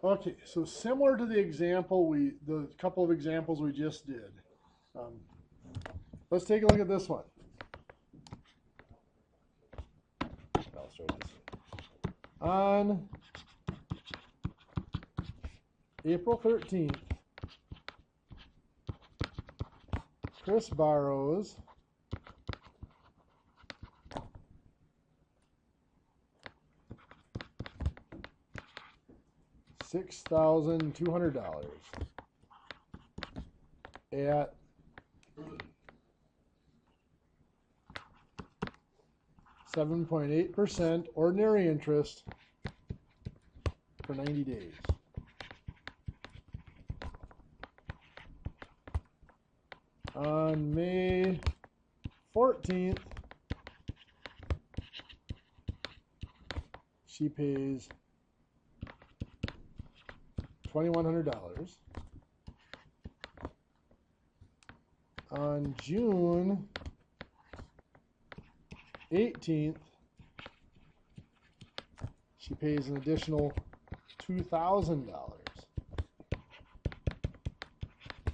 Okay, so similar to the example the couple of examples we just did. Um, let's take a look at this one. I'll start this. On April 13th, Chris borrows $6,200 at 7.8% ordinary interest for 90 days. On May 14th, she pays $2,100. On June 18th, she pays an additional $2,000.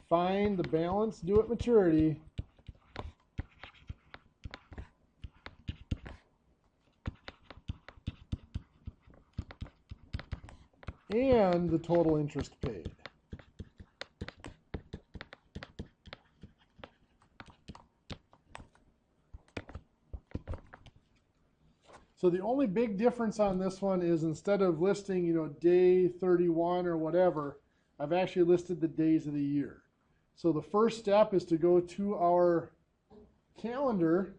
Find the balance due at maturity and the total interest paid. So the only big difference on this one is instead of listing, day 31 or whatever, I've actually listed the days of the year. So the first step is to go to our calendar,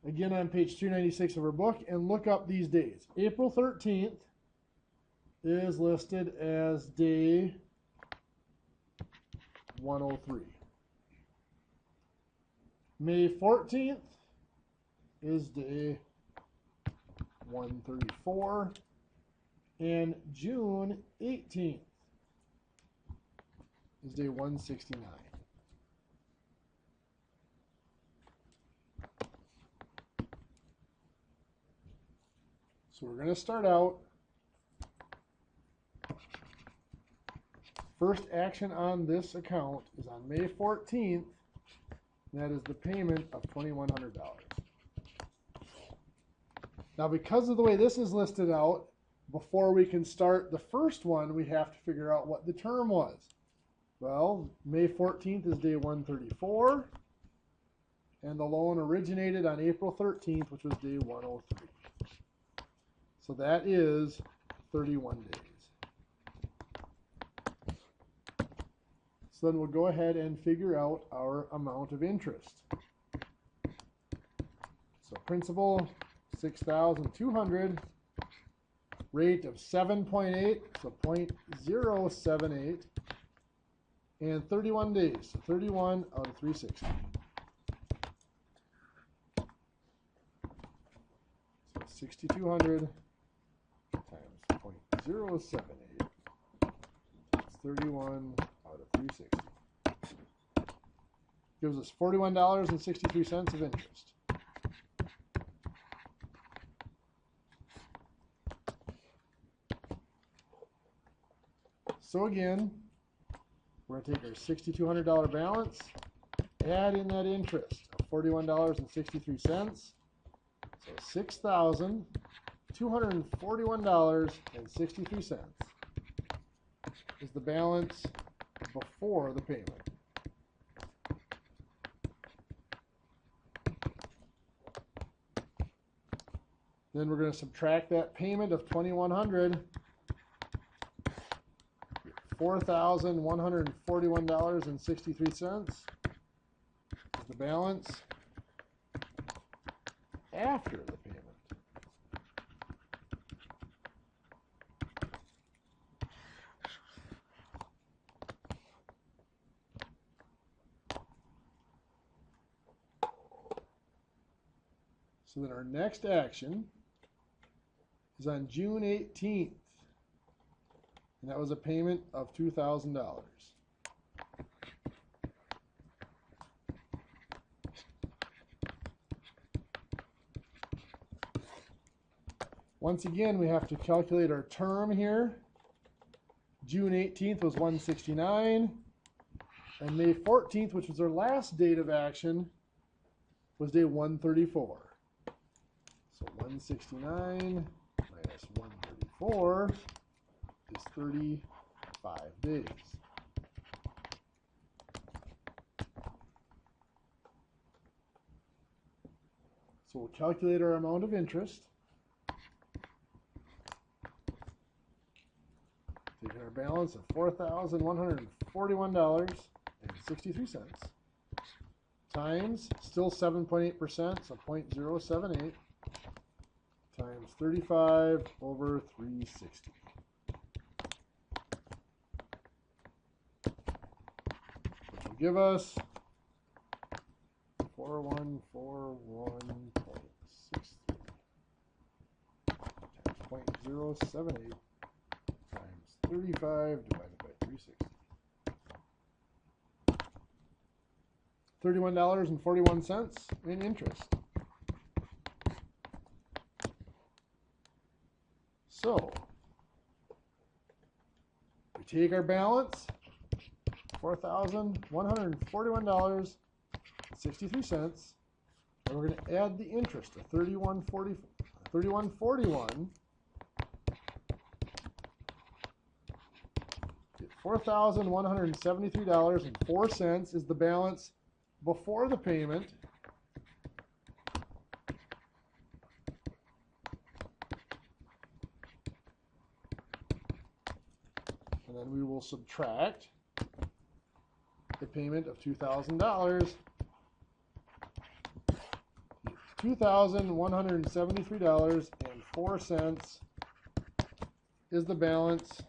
again on page 296 of our book, and look up these days. April 13th is listed as day 103. May 14th is day 134, and June 18th is day 169. So we're going to start out. First action on this account is on May 14th, and that is the payment of $2,100. Now, because of the way this is listed out, before we can start the first one, we have to figure out what the term was. Well, May 14th is day 134, and the loan originated on April 13th, which was day 103. So that is 31 days. So then we'll go ahead and figure out our amount of interest. So principal, 6,200, rate of 7.8, so 0.078, and 31 days, so 31 out of 360. So 6,200 times 0.078, that's 31 out of 360. Gives us $41.63 of interest. So again, we're going to take our $6,200 balance, add in that interest of $41.63, so $6,241.63 is the balance before the payment. Then we're going to subtract that payment of $2,100. $4,141.63 is the balance after the payment. So then our next action is on June 18th. And that was a payment of $2,000. Once again, we have to calculate our term here. June 18th was 169. And May 14th, which was our last date of action, was day 134. So 169 minus 134 is 35 days. So we'll calculate our amount of interest. Taking our balance of $4,141.63 times, still 7.8%, so 0.078 times 35 over 360. Which will give us 4141.63 times 0.078 times 35 divided by 360. $31.41 in interest. So we take our balance, $4,141.63, and we're going to add the interest of $31.41. $4,173.04 is the balance before the payment. And then we will subtract the payment of $2,000. $2,173.04 is the balance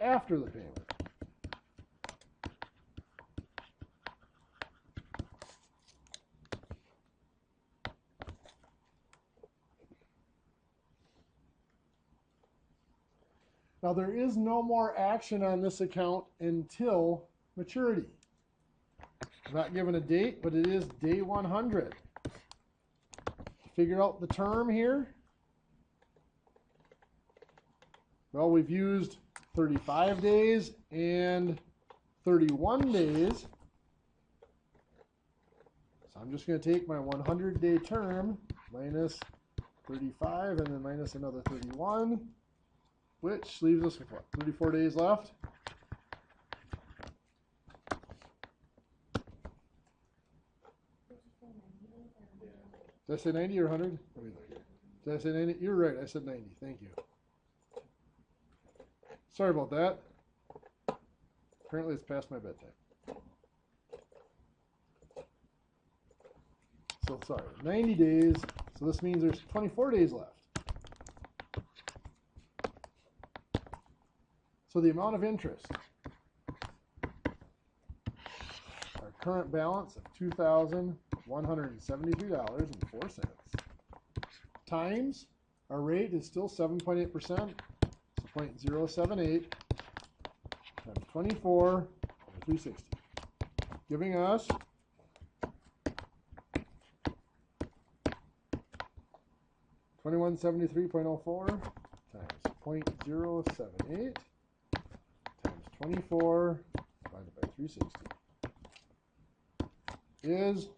after the payment. Now there is no more action on this account until maturity. I'm not given a date, but it is day 100. Figure out the term here. Well, we've used 35 days and 31 days. So I'm just going to take my 100-day term minus 35 and then minus another 31, which leaves us with what, 34 days left? Did I say 90 or 100? Did I say 90? You're right, I said 90. Thank you. Sorry about that. Apparently it's past my bedtime. So sorry, 90 days. So this means there's 24 days left. So the amount of interest, our current balance of $2,173.04 times our rate is still 7.8%, so 0.078 times 24 over 360, giving us $2,173.04 times 0.078 times 24 divided by 360 is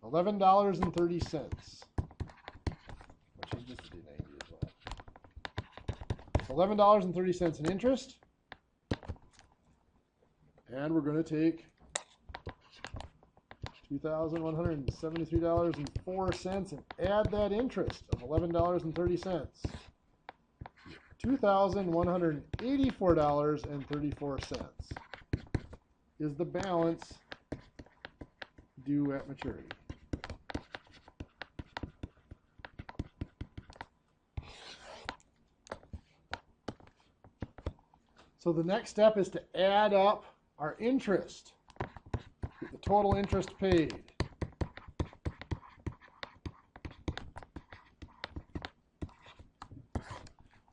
$11.30, which is just the 90 as well. $11.30 in interest, and we're going to take $2,173.04 and add that interest of $11.30. $2,184.34 is the balance due at maturity. So the next step is to add up our interest, the total interest paid.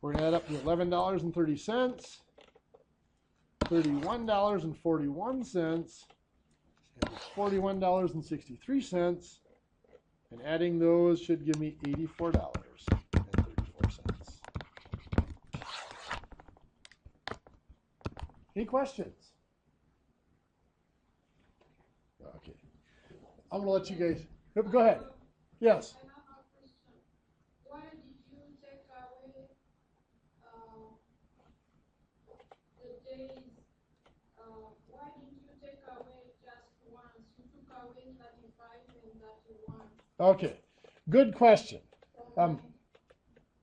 We're going to add up the $11.30, $31.41, and $41.63, and adding those should give me $84.34. Any questions? Okay. I'm going to let you guys. Go ahead. Yes. I have a question. Why did you take away the days? Why did you take away just once? You took away 35 and 31. Okay. Good question.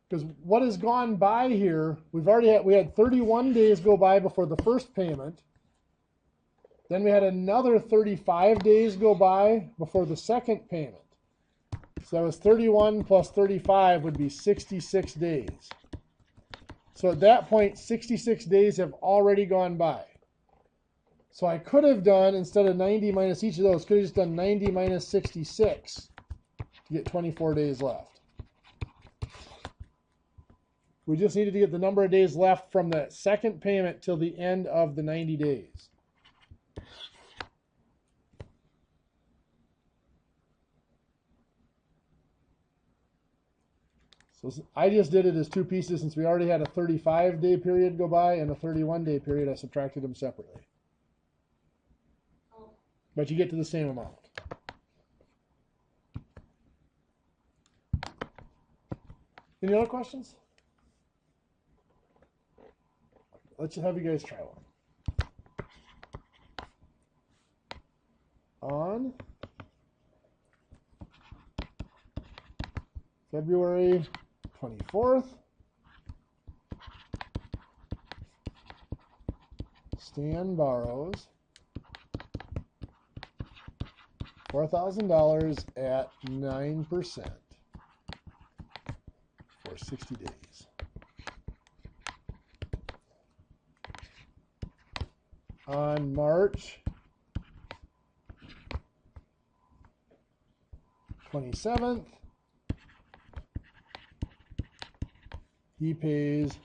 Because what has gone by here, we had 31 days go by before the first payment. Then we had another 35 days go by before the second payment. So that was 31 plus 35 would be 66 days. So at that point, 66 days have already gone by. So I could have done, instead of 90 minus each of those, could have just done 90 minus 66 to get 24 days left. We just needed to get the number of days left from the second payment till the end of the 90 days. So I just did it as two pieces since we already had a 35-day period go by and a 31-day period. I subtracted them separately. But you get to the same amount. Any other questions? Let's have you guys try one. On February 24th, Stan borrows $4,000 at 9% for 60 days. On March 27th, he pays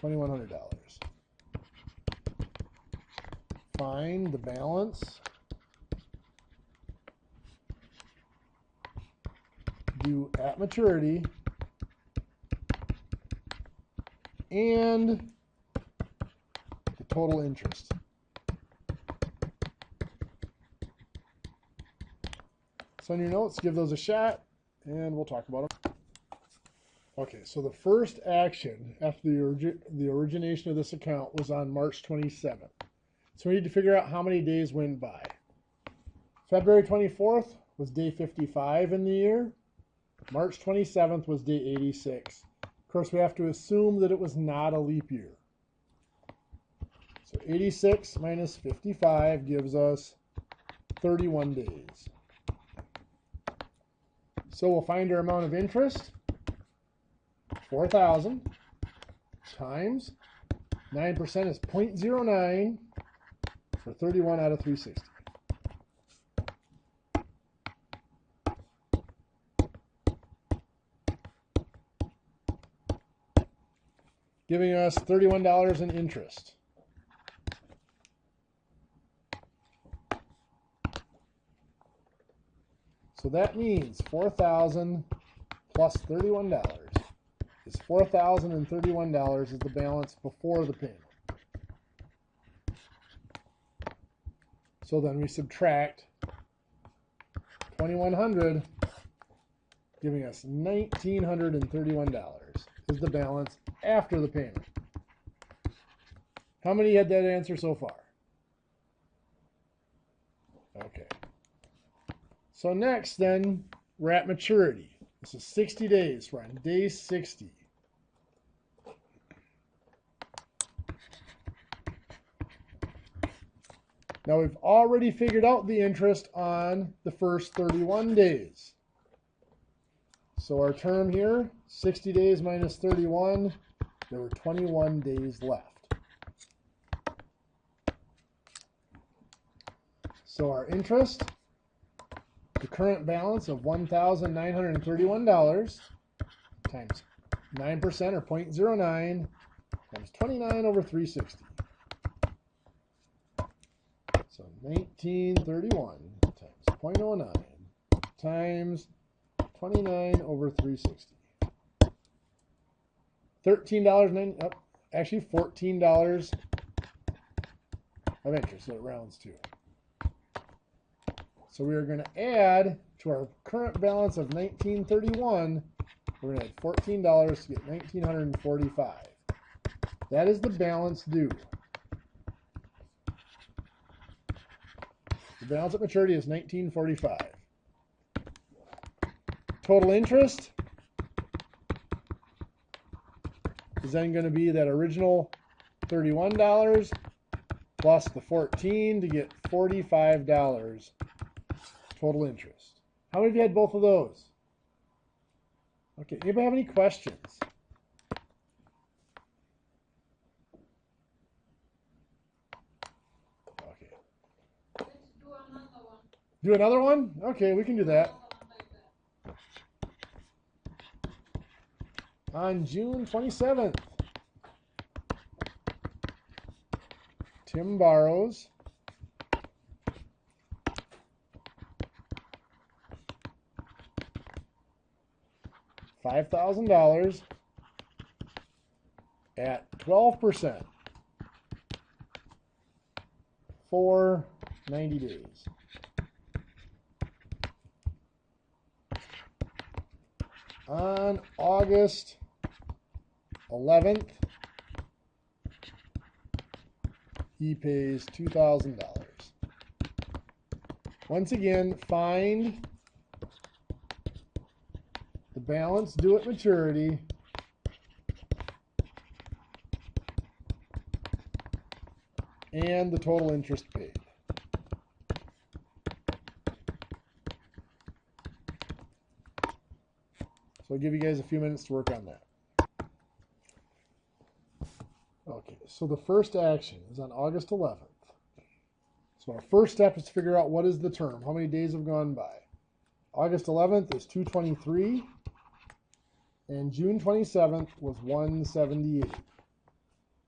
$2,100. Find the balance due at maturity and the total interest. So in your notes, give those a shot and we'll talk about them. Okay, so the first action after the origination of this account was on March 27th. So we need to figure out how many days went by. February 24th was day 55 in the year. March 27th was day 86. Of course, we have to assume that it was not a leap year. So 86 minus 55 gives us 31 days. So we'll find our amount of interest. 4,000 times 9% is 0.09 for 31 out of 360. Giving us $31 in interest. So that means 4,000 plus $31 is $4,031 is the balance before the payment. So then we subtract 2,100, giving us $1,931 is the balance after the payment. How many had that answer so far? Okay. So next then, we're at maturity. This is 60 days. We're on day 60. Now we've already figured out the interest on the first 31 days. So our term here, 60 days minus 31, there were 21 days left. So our interest, the current balance of $1,931 times 9% or 0.09 times 29 over 360. So 1931 times 0.09 times 29 over 360. $13.90. Oh, actually $14 of interest, so it rounds to. So we are going to add to our current balance of $19.31, we're going to add $14 to get $1,945. That is the balance due. The balance at maturity is $19.45. Total interest is then going to be that original $31 plus the $14 to get $45 total interest. How many of you had both of those? Okay, anybody have any questions? Okay. Let's do another one. Do another one? Okay, we can do that. Like that. On June 27th, Tim borrows $5,000 at 12% for 90 days. On August 11th, he pays $2,000. Once again, find the balance due at maturity and the total interest paid. So I'll give you guys a few minutes to work on that. Okay, so the first action is on August 11th. So our first step is to figure out what is the term, how many days have gone by. August 11th is 223, and June 27th was 178.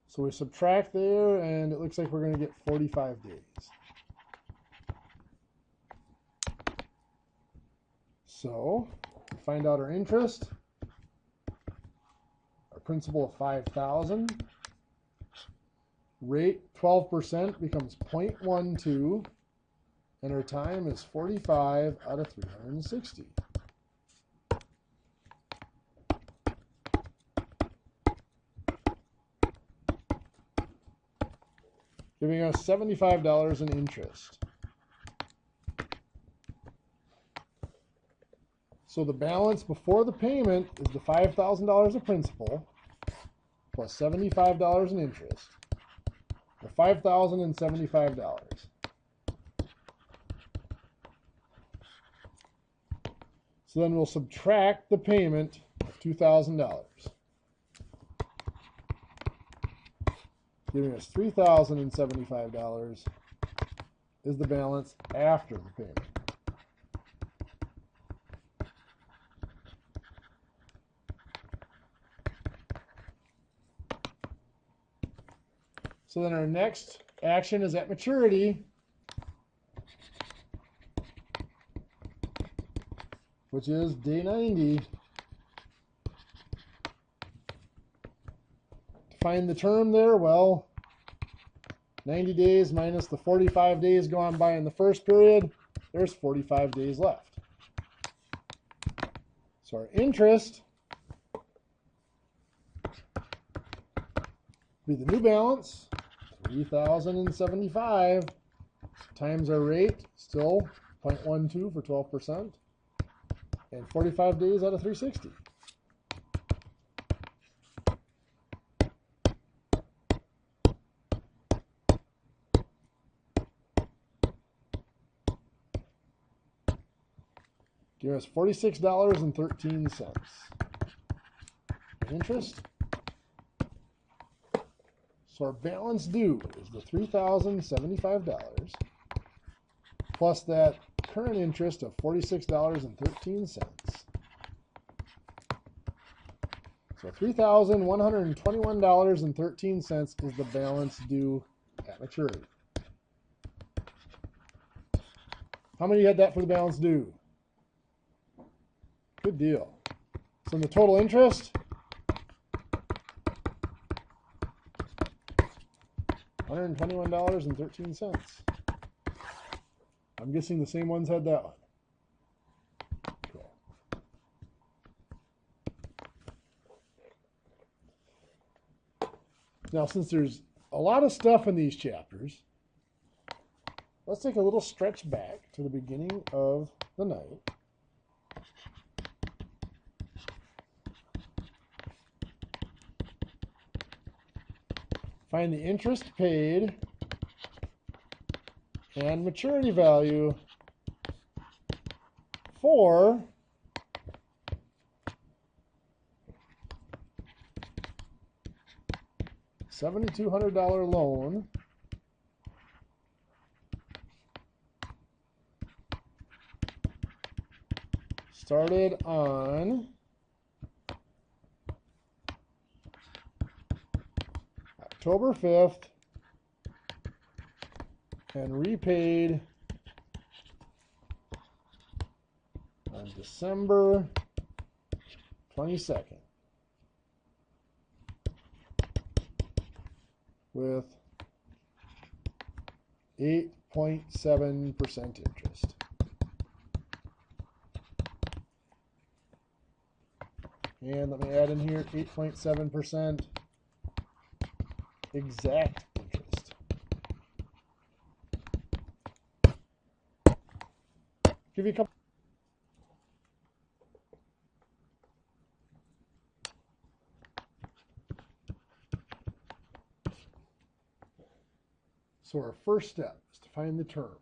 So we subtract there, and it looks like we're going to get 45 days. So find out our interest, our principal of 5,000. Rate 12% becomes 0.12, and our time is 45 out of 360. Giving us $75 in interest. So the balance before the payment is the $5,000 of principal plus $75 in interest. $5,075. So then we'll subtract the payment of $2,000, giving us $3,075 is the balance after the payment. So then our next action is at maturity, which is day 90. To find the term there, well, 90 days minus the 45 days gone by in the first period, there's 45 days left. So our interest will be the new balance, 3,075 times our rate, still 0.12 for 12%, and 45 days out of 360. Give us $46.13. Interest. So our balance due is the $3,075 plus that current interest of $46.13. So $3,121.13 is the balance due at maturity. How many had that for the balance due? Good deal. So in the total interest, $121.13. I'm guessing the same ones had that one. Cool. Now, since there's a lot of stuff in these chapters, let's take a little stretch back to the beginning of the night. Find the interest paid and maturity value for $7,200 loan started on October 5th and repaid on December 22nd with 8.7% interest. And let me add in here 8.7% exact interest. Give you a couple. So our first step is to find the term.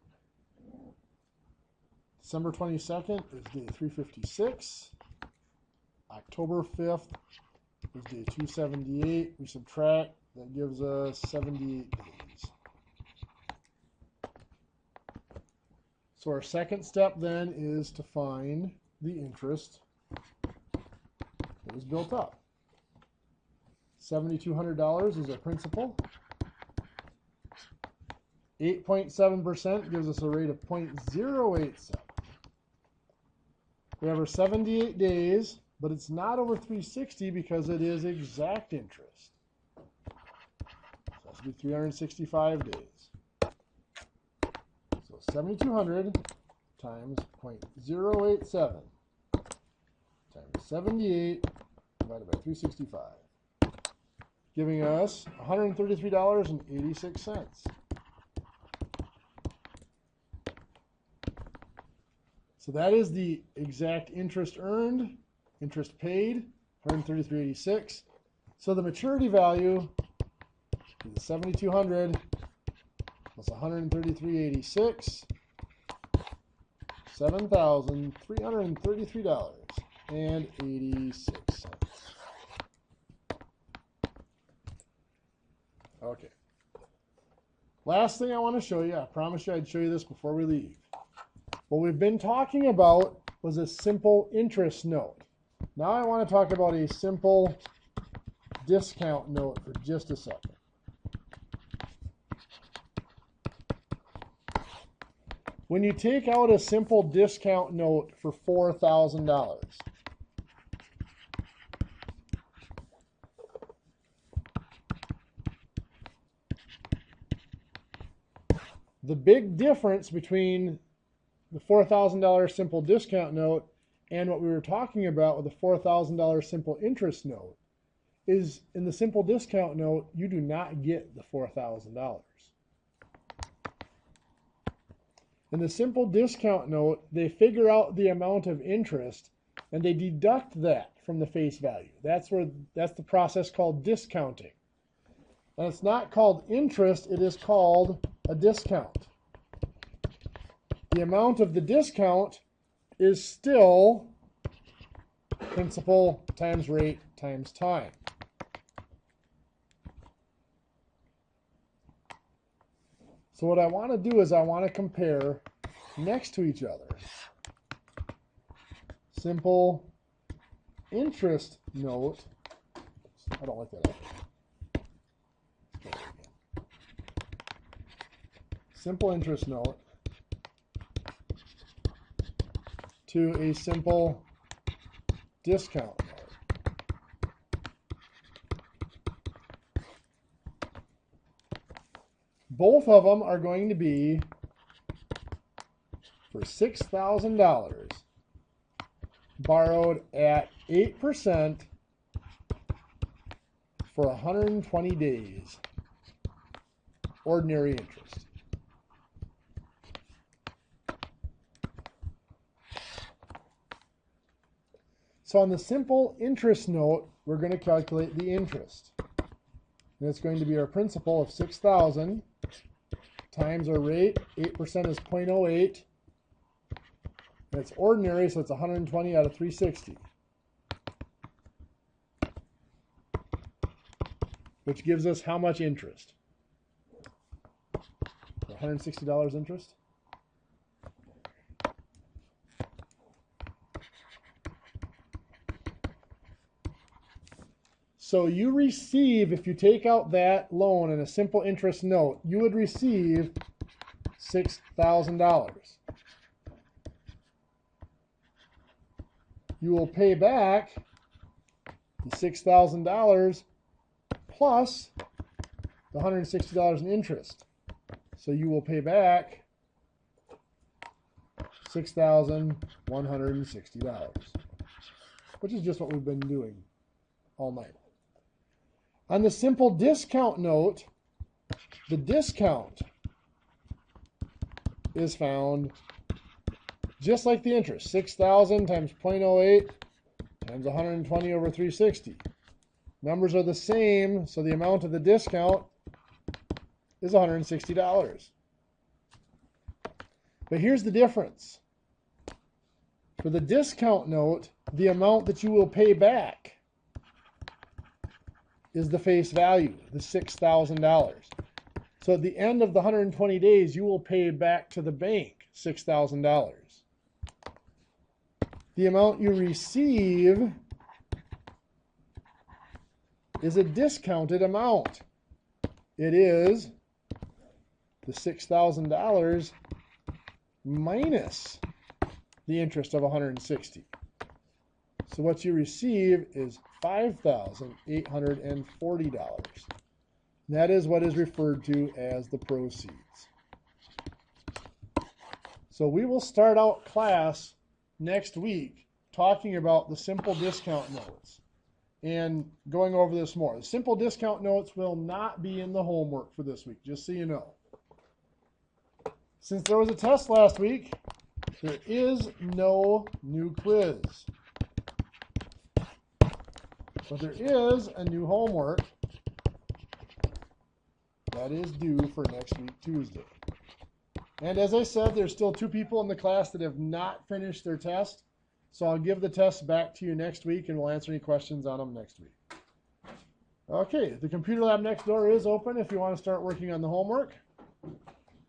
December 22nd is day 356. October 5th is day 278. We subtract, that gives us 78 days. So our second step then is to find the interest that was built up. $7,200 is our principal. 8.7% gives us a rate of 0.087. We have our 78 days, but it's not over 360 because it is exact interest. So it has to be 365 days. So 7,200 times 0.087 times 78 divided by 365, giving us $133.86. So that is the exact interest earned, interest paid, $133.86. So the maturity value is 7,200 plus $133.86, $7,333.86. Okay. Last thing I want to show you, I promised you I'd show you this before we leave. What we've been talking about was a simple interest note. Now I want to talk about a simple discount note for just a second. When you take out a simple discount note for $4,000, the big difference between the $4,000 simple discount note and what we were talking about with the $4,000 simple interest note is in the simple discount note, you do not get the $4,000. In the simple discount note, they figure out the amount of interest and they deduct that from the face value. That's the process called discounting. And it's not called interest, it is called a discount. The amount of the discount is still principal times rate times time. So what I want to do is I want to compare next to each other simple interest note. I don't like that. Simple interest note to a simple discount note. both of them are going to be for $6,000 borrowed at 8% for 120 days, ordinary interest. So on the simple interest note, we're going to calculate the interest. And it's going to be our principal of $6,000 times our rate. 8% is 0.08. And it's ordinary, so it's 120 out of 360. Which gives us how much interest? $160 interest? So you receive, if you take out that loan and a simple interest note, you would receive $6,000. You will pay back the $6,000 plus the $160 in interest. So you will pay back $6,160, which is just what we've been doing all night. On the simple discount note, the discount is found just like the interest. 6,000 times 0.08 times 120 over 360. Numbers are the same, so the amount of the discount is $160. But here's the difference. For the discount note, the amount that you will pay back is the face value, the $6,000. So at the end of the 120 days, you will pay back to the bank $6,000. The amount you receive is a discounted amount. It is the $6,000 minus the interest of 160. So what you receive is $5,840. That is what is referred to as the proceeds. So we will start out class next week talking about the simple discount notes and going over this more. The simple discount notes will not be in the homework for this week, just so you know. Since there was a test last week, there is no new quiz. But there is a new homework that is due for next week, Tuesday. And as I said, there's still 2 people in the class that have not finished their test. So I'll give the test back to you next week and we'll answer any questions on them next week. Okay, the computer lab next door is open if you want to start working on the homework.